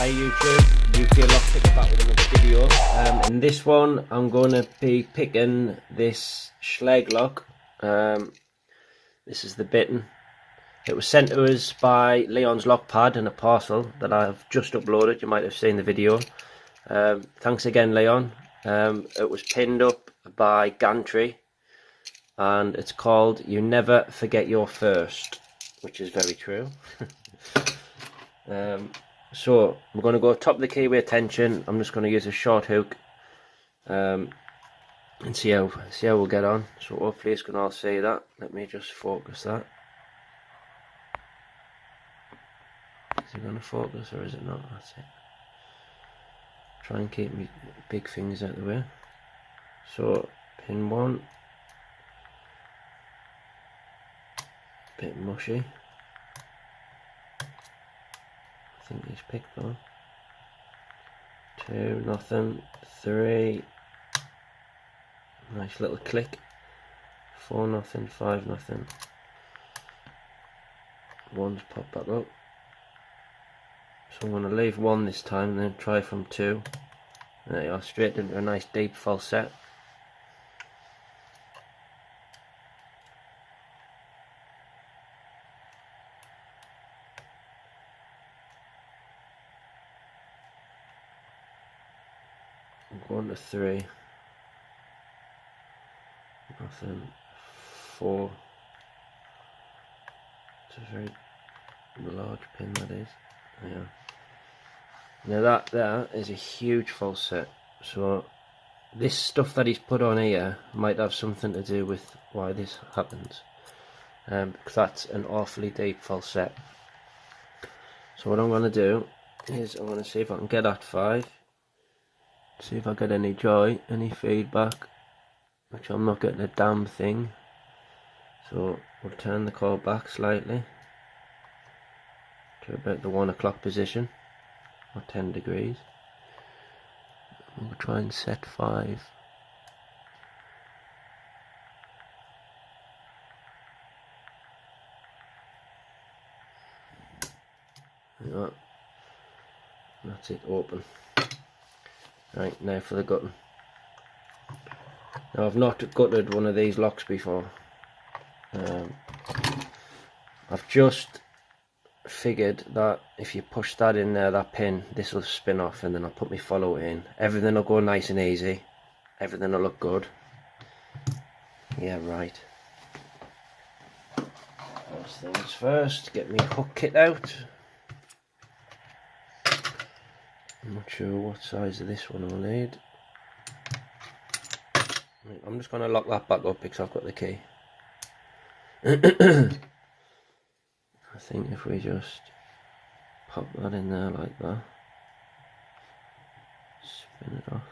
Hi YouTube, UK Lockpick back with another video. In this one I'm going to be picking this Schleg lock. This is the bitten. It was sent to us by Leon's Lockpad in a parcel that I've just uploaded. You might have seen the video. Thanks again, Leon. It was pinned up by Gantry and it's called "You Never Forget Your First," which is very true. So we're going to go top of the keyway tension. I'm just going to use a short hook and see how we'll get on. So hopefully you can all see that. Let me just focus that. Is it going to focus or is it not? That's it. Try and keep my big fingers out of the way. So pin one. Bit mushy. I think he's picked though. 2, nothing. 3, nice little click. 4, nothing. 5, nothing. 1's popped back up. So I'm going to leave 1 this time and then try from 2. There you are, straight into a nice deep falset. I'm going to 3. Nothing. 4. It's a very large pin, that is. Yeah. Now that there is a huge falset. So this stuff that he's put on here might have something to do with why this happens. Because that's an awfully deep falset. So what I'm going to do is I'm going to see if I can get at 5. See if I get any joy, any feedback, which I'm not getting a damn thing. So we'll turn the cord back slightly to about the 1 o'clock position, or 10 degrees. We'll try and set 5. Like that. That's it, open. Right, now for the gutting. Now I've not gutted one of these locks before. I've just figured that if you push that in there, that pin, this will spin off, and then I'll put my follow in. Everything will go nice and easy. Everything will look good. Yeah, right. First things first, get my hook kit out. I'm not sure what size of this one I'll need. I'm just going to lock that back up because I've got the key. I think if we just pop that in there like that, spin it off,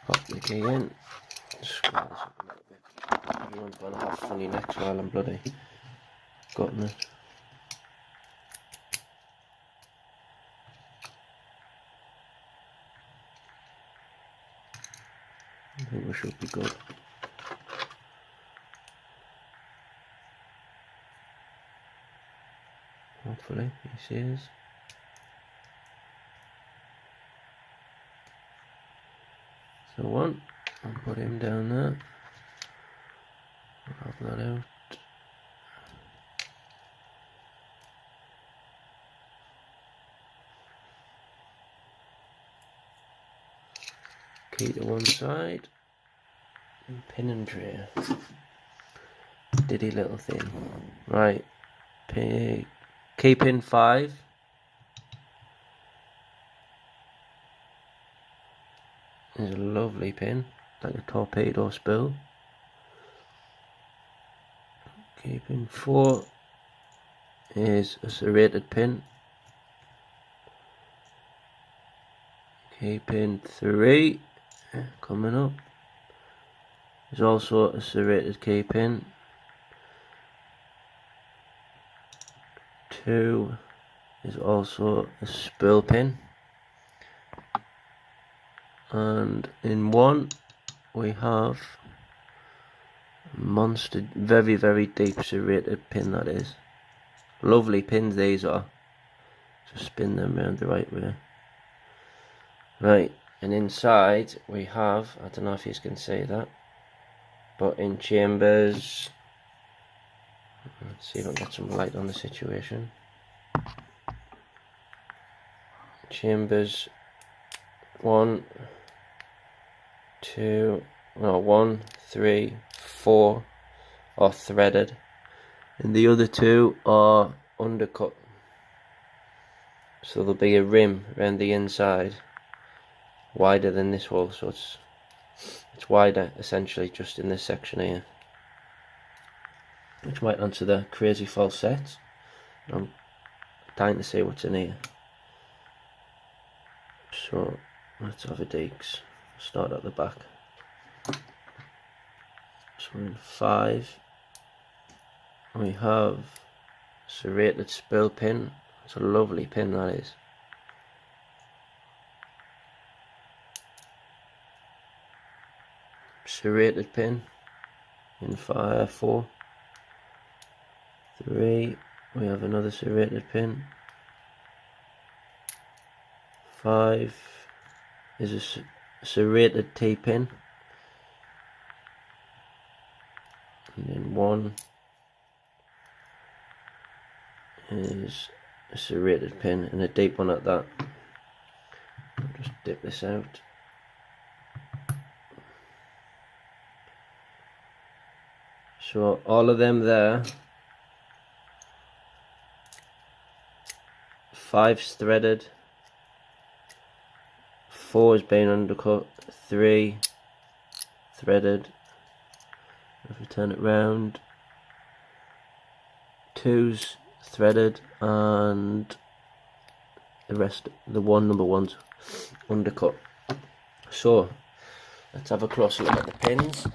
pop the key in, square this up a little bit. Everyone's going to have funny necks while I'm bloody gutting it. I think we should be good. Hopefully, he sees. So 1, I'll put him down there. I'll have that out. Key to one side, and pin and tray. Diddy little thing. Right, key pin 5. Is a lovely pin, like a torpedo spool. Key pin 4 is a serrated pin. Key pin 3 coming up is also a serrated key pin. 2 is also a spool pin, and in 1 we have a monster, very deep serrated pin, that is. Lovely pins these are. Just spin them around the right way. Right, and inside we have, I don't know if you can see that, but in chambers, let's see if I can get some light on the situation. Chambers 1, 2, no, 1, 3, 4 are threaded, and the other 2 are undercut. So there'll be a rim around the inside, wider than this hole, so it's wider essentially just in this section here, which might answer the crazy false sets. I'm dying to see what's in here. So let's have a deeks. Start at the back. So in 5 we have serrated spill pin. It's a lovely pin, that is. Serrated pin in 4. 3 we have another serrated pin. 5 is a serrated T-pin, and then 1 is a serrated pin and a deep one at that. I'll just dip this out. So all of them there, 5's threaded, 4 is being undercut, 3 threaded, if we turn it round, 2's threaded, and the rest, the number one's undercut. So let's have a closer look at the pins.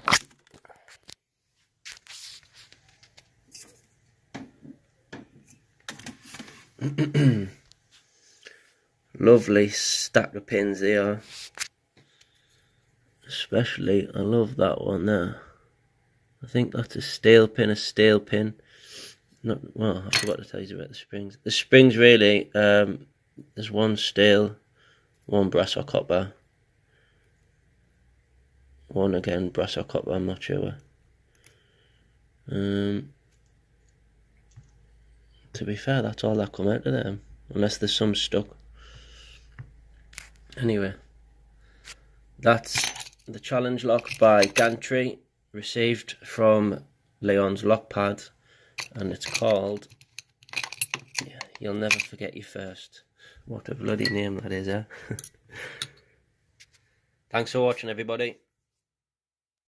Lovely stack of pins they are. Especially, I love that one there. I think that's a steel pin. Not, well, I forgot to tell you about the springs. The springs really, there's one steel, one brass or copper, one again brass or copper, I'm not sure. To be fair, that's all that come out of them, unless there's some stuck. Anyway, that's the challenge lock by Gantry, received from Leon's lock pad, and it's called, yeah, You'll Never Forget Your First. What a bloody name that is, eh? Thanks for watching, everybody.